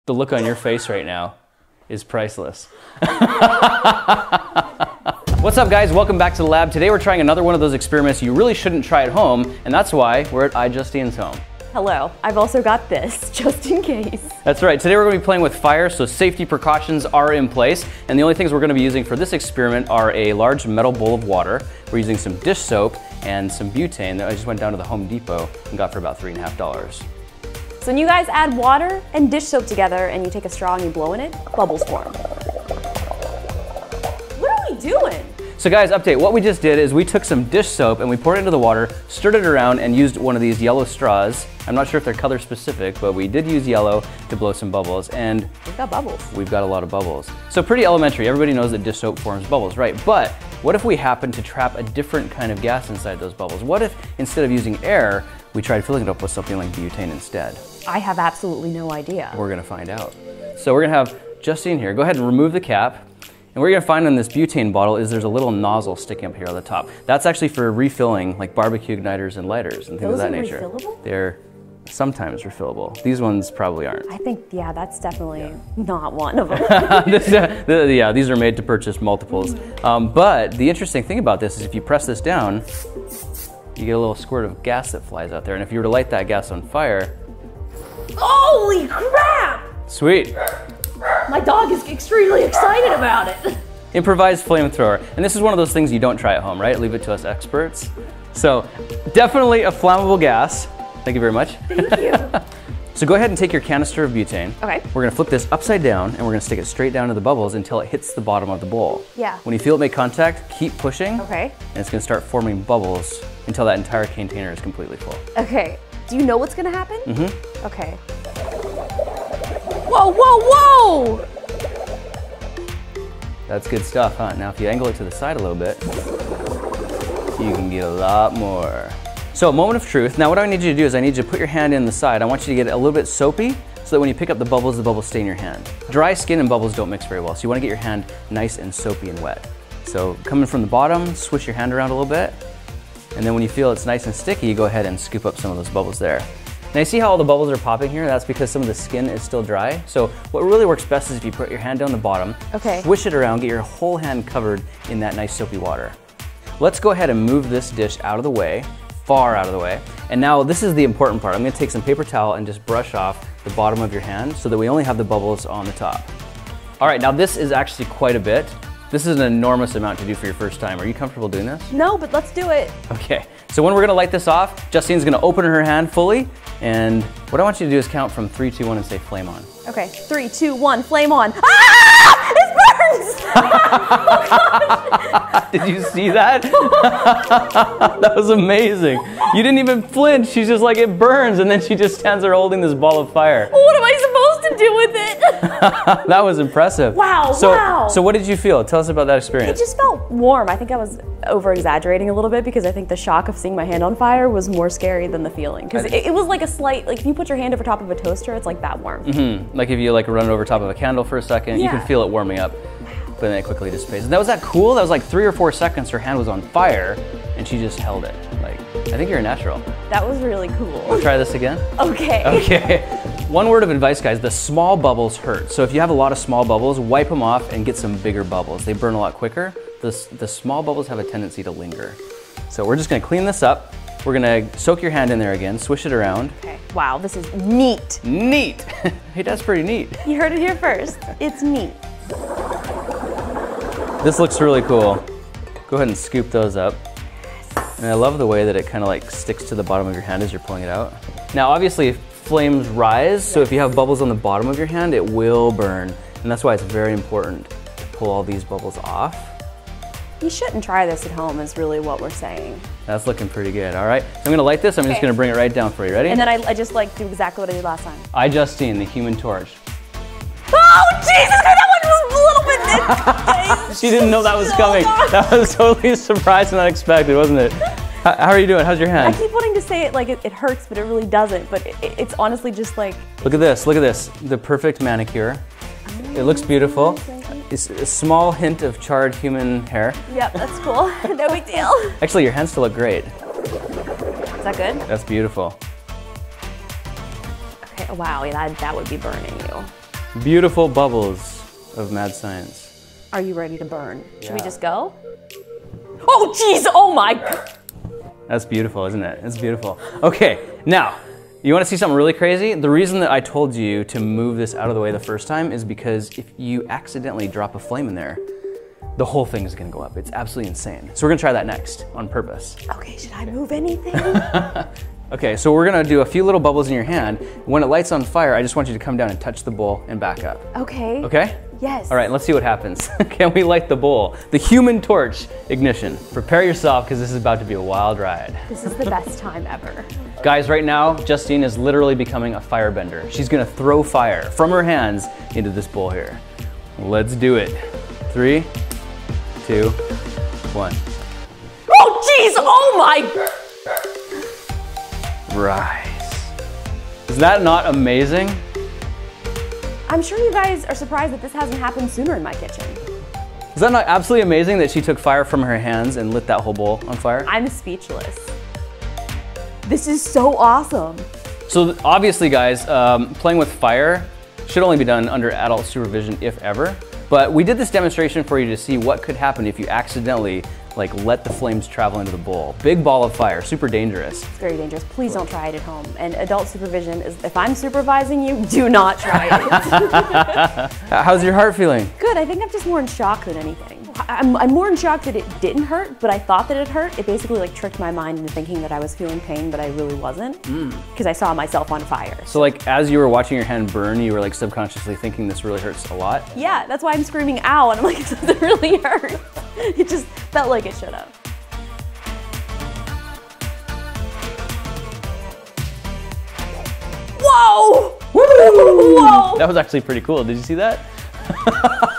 The look on your face right now is priceless. What's up, guys? Welcome back to the lab. Today we're trying another one of those experiments you really shouldn't try at home, and that's why we're at iJustine's home. Hello, I've also got this, just in case. That's right, today we're going to be playing with fire, so safety precautions are in place, and the only things we're going to be using for this experiment are a large metal bowl of water. We're using some dish soap and some butane that I just went down to the Home Depot and got for about $3.50. So when you guys add water and dish soap together and you take a straw and you blow in it, bubbles form. What are we doing? So guys, update, what we just did is we took some dish soap and we poured it into the water, stirred it around, and used one of these yellow straws. I'm not sure if they're color specific, but we did use yellow to blow some bubbles, and we've got bubbles. We've got a lot of bubbles. So pretty elementary, everybody knows that dish soap forms bubbles, right? But what if we happen to trap a different kind of gas inside those bubbles? What if instead of using air, we tried filling it up with something like butane instead? I have absolutely no idea. We're gonna find out. So we're gonna have Justine here, go ahead and remove the cap. And what you're gonna find in this butane bottle is there's a little nozzle sticking up here on the top. That's actually for refilling like barbecue igniters and lighters and things of that nature. Those are refillable? They're sometimes refillable. These ones probably aren't. I think, yeah, that's definitely not one of them. Yeah, these are made to purchase multiples. But the interesting thing about this is if you press this down, you get a little squirt of gas that flies out there. And if you were to light that gas on fire, holy crap! Sweet. My dog is extremely excited about it. Improvised flamethrower. And this is one of those things you don't try at home, right? Leave it to us experts. So definitely a flammable gas. Thank you very much. Thank you. So go ahead and take your canister of butane. Okay. We're gonna flip this upside down and we're gonna stick it straight down to the bubbles until it hits the bottom of the bowl. Yeah. When you feel it make contact, keep pushing. Okay. And it's gonna start forming bubbles until that entire container is completely full. Okay. Do you know what's gonna happen? Mm-hmm. Okay. Whoa, whoa, whoa! That's good stuff, huh? Now if you angle it to the side a little bit, you can get a lot more. So, moment of truth. Now what I need you to do is I need you to put your hand in the side. I want you to get it a little bit soapy so that when you pick up the bubbles stay in your hand. Dry skin and bubbles don't mix very well, so you want to get your hand nice and soapy and wet. So coming from the bottom, swish your hand around a little bit, and then when you feel it's nice and sticky, you go ahead and scoop up some of those bubbles there. Now you see how all the bubbles are popping here? That's because some of the skin is still dry. So what really works best is if you put your hand down the bottom, okay, swish it around, get your whole hand covered in that nice soapy water. Let's go ahead and move this dish out of the way, far out of the way. And now this is the important part. I'm gonna take some paper towel and just brush off the bottom of your hand so that we only have the bubbles on the top. All right, now this is actually quite a bit. This is an enormous amount to do for your first time. Are you comfortable doing this? No, but let's do it. Okay, so when we're gonna light this off, Justine's gonna open her hand fully, and what I want you to do is count from 3, 2, 1 and say flame on. Okay, 3, 2, 1, flame on. Ah! It burns! Oh, did you see that? That was amazing. You didn't even flinch. She's just like, it burns, and then she just stands there holding this ball of fire. What am I supposed to do with it? That was impressive. Wow, wow. So what did you feel? Tell us about that experience. It just felt warm. I think I was over-exaggerating a little bit because I think the shock of seeing my hand on fire was more scary than the feeling. Because it was like a slight, like if you put your hand over top of a toaster, it's like that warm. Mm-hmm. Like if you like run it over top of a candle for a second, you can feel it warming up, but then it quickly dissipates. And that was cool? That was like 3 or 4 seconds her hand was on fire and she just held it. Like, I think you're a natural. That was really cool. We'll try this again? Okay. Okay. One word of advice, guys, the small bubbles hurt. So if you have a lot of small bubbles, wipe them off and get some bigger bubbles. They burn a lot quicker. The small bubbles have a tendency to linger. So we're just gonna clean this up. We're gonna soak your hand in there again, swish it around. Okay. Wow, this is neat. Neat. Hey, that's pretty neat. You heard it here first. It's neat. This looks really cool. Go ahead and scoop those up. And I love the way that it kind of like sticks to the bottom of your hand as you're pulling it out. Now, obviously, flames rise, so if you have bubbles on the bottom of your hand, it will burn. And that's why it's very important to pull all these bubbles off. You shouldn't try this at home is really what we're saying. That's looking pretty good, all right? So I'm gonna light this, I'm just gonna bring it right down for you, ready? And then I just like do exactly what I did last time. iJustine, the Human Torch. Oh, Jesus, that one was a little bit... She didn't know that was coming. That was totally surprised and unexpected, wasn't it? How are you doing? How's your hand? I keep wanting to say it like it hurts, but it really doesn't. But it's honestly just like... Look at this, look at this. The perfect manicure. It looks beautiful. It's a small hint of charred human hair. Yep, that's cool. No big deal. Actually, your hands still look great. Is that good? That's beautiful. Okay, wow, yeah, that would be burning you. Beautiful bubbles of mad science. Are you ready to burn? Should we Yeah. just go? Oh, jeez, oh my. That's beautiful, isn't it? It's beautiful. Okay, now, you wanna see something really crazy? The reason that I told you to move this out of the way the first time is because if you accidentally drop a flame in there, the whole thing is gonna go up. It's absolutely insane. So we're gonna try that next on purpose. Okay, should I move anything? Okay, so we're gonna do a few little bubbles in your hand. When it lights on fire, I just want you to come down and touch the bowl and back up. Okay. Okay? Yes. All right, let's see what happens. Can we light the bowl? The Human Torch ignition. Prepare yourself, because this is about to be a wild ride. This is the best time ever. Guys, right now, Justine is literally becoming a firebender. She's gonna throw fire from her hands into this bowl here. Let's do it. 3, 2, 1. Oh, jeez, oh my. Rise. Is that not amazing? I'm sure you guys are surprised that this hasn't happened sooner in my kitchen. Is that not absolutely amazing that she took fire from her hands and lit that whole bowl on fire? I'm speechless. This is so awesome. So obviously, guys, playing with fire should only be done under adult supervision, if ever. But we did this demonstration for you to see what could happen if you accidentally let the flames travel into the bowl. Big ball of fire, super dangerous. It's very dangerous. Please don't try it at home. And adult supervision is, if I'm supervising you, do not try it. How's your heart feeling? Good, I think I'm just more in shock than anything. I'm more in shock that it didn't hurt, but I thought that it hurt. It basically tricked my mind into thinking that I was feeling pain, but I really wasn't, because I saw myself on fire. So as you were watching your hand burn, you were subconsciously thinking this really hurts a lot? Yeah, that's why I'm screaming ow, and I'm like, it doesn't really hurt. It just felt like it should have. Whoa! Whoa! That was actually pretty cool. Did you see that?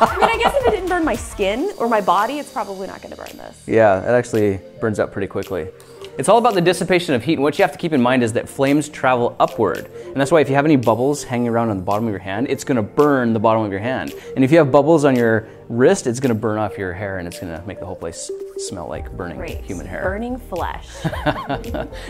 I mean, I guess if it didn't burn my skin or my body, it's probably not going to burn this. Yeah, it actually burns up pretty quickly. It's all about the dissipation of heat, and what you have to keep in mind is that flames travel upward. And that's why if you have any bubbles hanging around on the bottom of your hand, it's gonna burn the bottom of your hand. And if you have bubbles on your wrist, it's gonna burn off your hair, and it's gonna make the whole place smell like burning human hair. Burning flesh.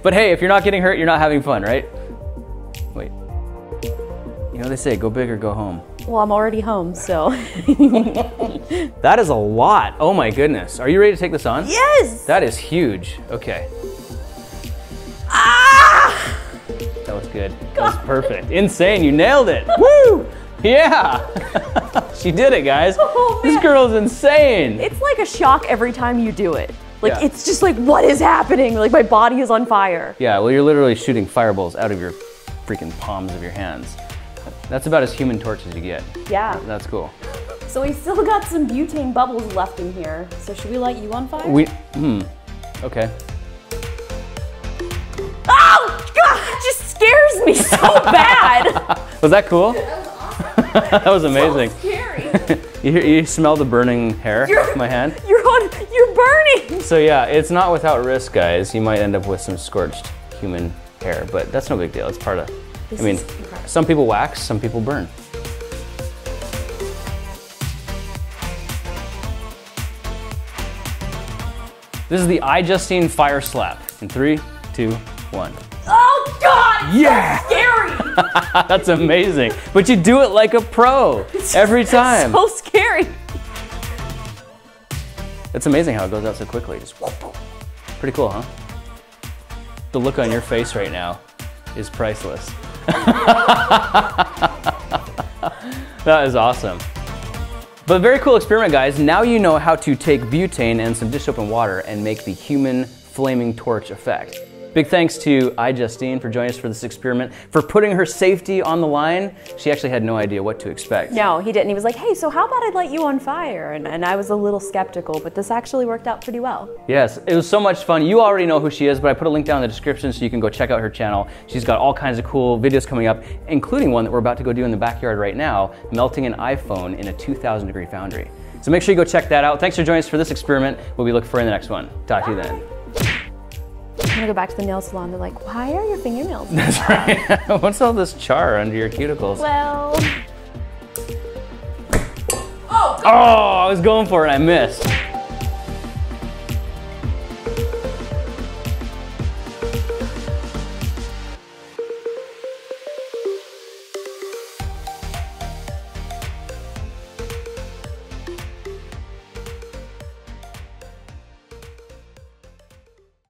But hey, if you're not getting hurt, you're not having fun, right? Wait. You know, they say, go big or go home. Well, I'm already home, so. That is a lot. Oh my goodness. Are you ready to take this on? Yes! That is huge. Okay. Ah! That was good. That was perfect. Insane. You nailed it. Woo! Yeah. She did it, guys. Oh, man. This girl's insane. It's like a shock every time you do it. Yeah. It's just what is happening? My body is on fire. Yeah, well, you're literally shooting fireballs out of your freaking palms of your hands. That's about as Human Torch as you get. Yeah. That's cool. So we still got some butane bubbles left in here. So should we light you on fire? Okay. Oh, God, it just scares me so bad. Was that cool? That was awesome. That was amazing. So scary. You smell the burning hair in my hand? You're burning. So yeah, it's not without risk, guys. You might end up with some scorched human hair, but that's no big deal. It's part of, some people wax, some people burn. This is the iJustine Fire Slap. In 3, 2, 1. Oh God! Yeah! So scary! That's amazing. But you do it like a pro every time. So scary. It's amazing how it goes out so quickly. Just whoop, whoop. Pretty cool, huh? The look on your face right now is priceless. That is awesome. But very cool experiment, guys. Now you know how to take butane and some dish soap and water and make the human flaming torch effect. Big thanks to iJustine for joining us for this experiment, for putting her safety on the line. She actually had no idea what to expect. No, he didn't. He was like, hey, so how about I light you on fire? And I was a little skeptical, but this actually worked out pretty well. Yes, it was so much fun. You already know who she is, but I put a link down in the description so you can go check out her channel. She's got all kinds of cool videos coming up, including one that we're about to go do in the backyard right now, melting an iPhone in a 2,000-degree foundry. So make sure you go check that out. Thanks for joining us for this experiment. We'll be looking for you in the next one. Talk to you then. I'm gonna go back to the nail salon. They're like, why are your fingernails? That's right. What's all this char under your cuticles? Well. Oh, I was going for it, I missed.